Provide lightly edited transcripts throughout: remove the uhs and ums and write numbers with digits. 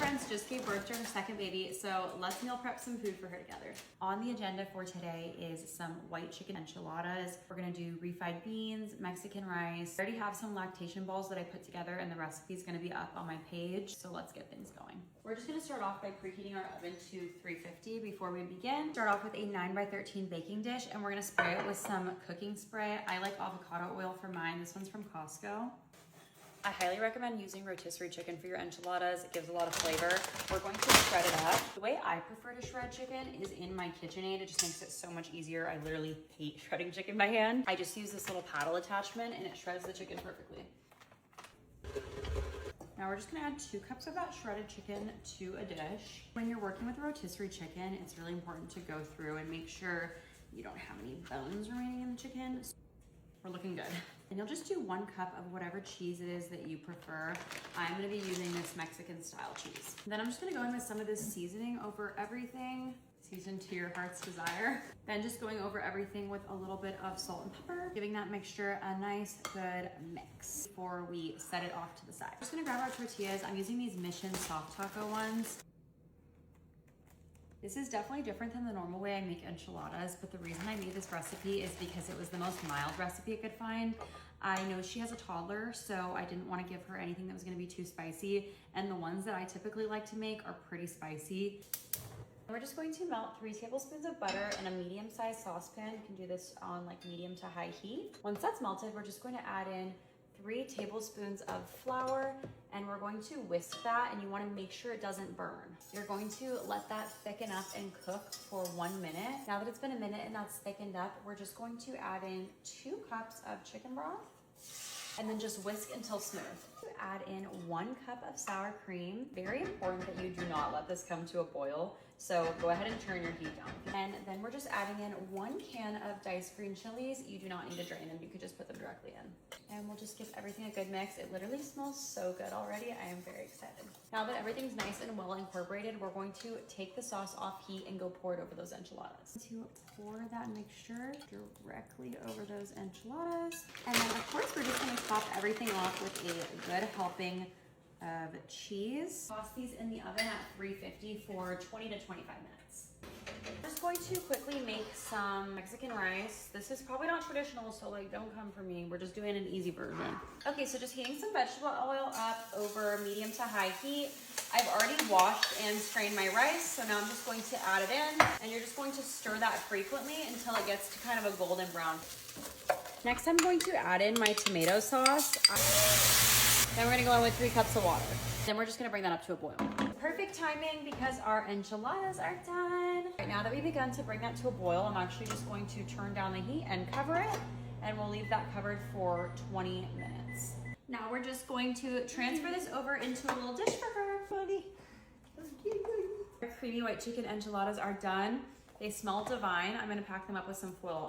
girlfriend's just gave birth to her second baby, so let's meal prep some food for her together. On the agenda for today is some white chicken enchiladas. We're gonna do refried beans, Mexican rice. I already have some lactation balls that I put together and the recipe is gonna be up on my page, so let's get things going. We're just gonna start off by preheating our oven to 350 before we begin. Start off with a 9x13 baking dish and we're gonna spray it with some cooking spray. I like avocado oil for mine. This one's from Costco. I highly recommend using rotisserie chicken for your enchiladas. It gives a lot of flavor. We're going to shred it up. The way I prefer to shred chicken is in my KitchenAid. It just makes it so much easier. I literally hate shredding chicken by hand. I just use this little paddle attachment and it shreds the chicken perfectly. Now we're just gonna add 2 cups of that shredded chicken to a dish. When you're working with rotisserie chicken, it's really important to go through and make sure you don't have any bones remaining in the chicken. We're looking good. And you'll just do 1 cup of whatever cheese it is that you prefer. I'm gonna be using this Mexican style cheese. Then I'm just gonna go in with some of this seasoning over everything, seasoned to your heart's desire. Then just going over everything with a little bit of salt and pepper, giving that mixture a nice, good mix before we set it off to the side. I'm just gonna grab our tortillas. I'm using these Mission Soft Taco ones. This is definitely different than the normal way I make enchiladas, but the reason I made this recipe is because it was the most mild recipe I could find. I know she has a toddler, so I didn't want to give her anything that was going to be too spicy, and the ones that I typically like to make are pretty spicy. We're just going to melt 3 tablespoons of butter in a medium-sized saucepan. You can do this on like medium to high heat. Once that's melted, we're just going to add in 3 tablespoons of flour, and we're going to whisk that, and you want to make sure it doesn't burn. You're going to let that thicken up and cook for 1 minute. Now that it's been a minute and that's thickened up, we're just going to add in 2 cups of chicken broth and then just whisk until smooth. Add in 1 cup of sour cream. Very important that you do not let this come to a boil, so go ahead and turn your heat down. And then we're just adding in 1 can of diced green chilies. You do not need to drain them, you could just put them directly in. And we'll just give everything a good mix. It literally smells so good already. I am very excited. Now that everything's nice and well incorporated, we're going to take the sauce off heat and go pour it over those enchiladas. To pour that mixture directly over those enchiladas. And then of course, we're just gonna top everything off with a good helping of cheese. Toss these in the oven at 350 for 20 to 25 minutes. I'm just going to quickly make some Mexican rice. This is probably not traditional, so like don't come for me. We're just doing an easy version. Okay, so just heating some vegetable oil up over medium to high heat. I've already washed and strained my rice, so now I'm just going to add it in, and you're just going to stir that frequently until it gets to kind of a golden brown. Next, I'm going to add in my tomato sauce. Then we're gonna go in with 3 cups of water. Then we're just gonna bring that up to a boil. Perfect timing because our enchiladas are done. Right now that we've begun to bring that to a boil, I'm actually just going to turn down the heat and cover it, and we'll leave that covered for 20 minutes. Now we're just going to transfer this over into a little dish for her. Buddy. Our creamy white chicken enchiladas are done. They smell divine. I'm gonna pack them up with some foil.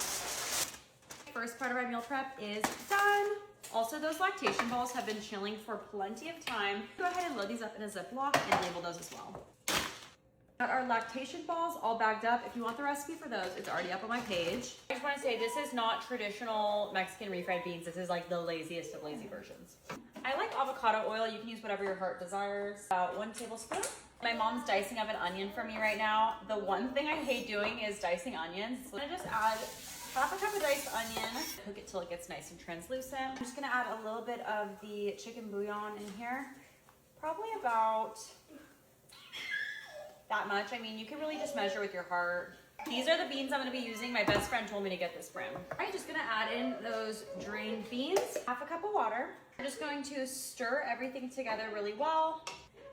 First part of our meal prep is done. Also, those lactation balls have been chilling for plenty of time. Go ahead and load these up in a Ziploc and label those as well. Got our lactation balls all bagged up. If you want the recipe for those, it's already up on my page. I just want to say this is not traditional Mexican refried beans. This is like the laziest of lazy versions. I like avocado oil. You can use whatever your heart desires. About 1 tablespoon. My mom's dicing up an onion for me right now. The one thing I hate doing is dicing onions. So I'm gonna just add half a cup of diced onion. Cook it till it gets nice and translucent. I'm just gonna add a little bit of the chicken bouillon in here. Probably about that much. I mean, you can really just measure with your heart. These are the beans I'm gonna be using. My best friend told me to get this brand. All right, just gonna add in those drained beans. Half a cup of water. I'm just going to stir everything together really well.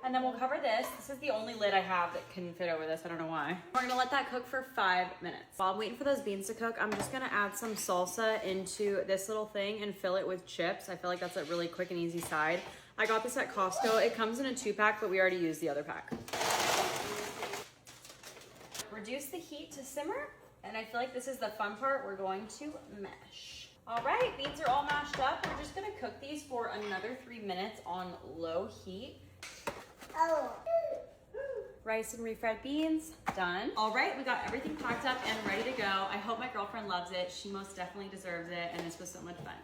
And then we'll cover this. This is the only lid I have that can fit over this. I don't know why. We're gonna let that cook for 5 minutes. While I'm waiting for those beans to cook, I'm just gonna add some salsa into this little thing and fill it with chips. I feel like that's a really quick and easy side. I got this at Costco. It comes in a 2-pack, but we already used the other pack. Reduce the heat to simmer. And I feel like this is the fun part. We're going to mesh. All right, beans are all mashed up. We're just gonna cook these for another 3 minutes on low heat. Oh. Rice and refried beans, done. All right, we got everything packed up and ready to go. I hope my girlfriend loves it. She most definitely deserves it, and this was so much fun.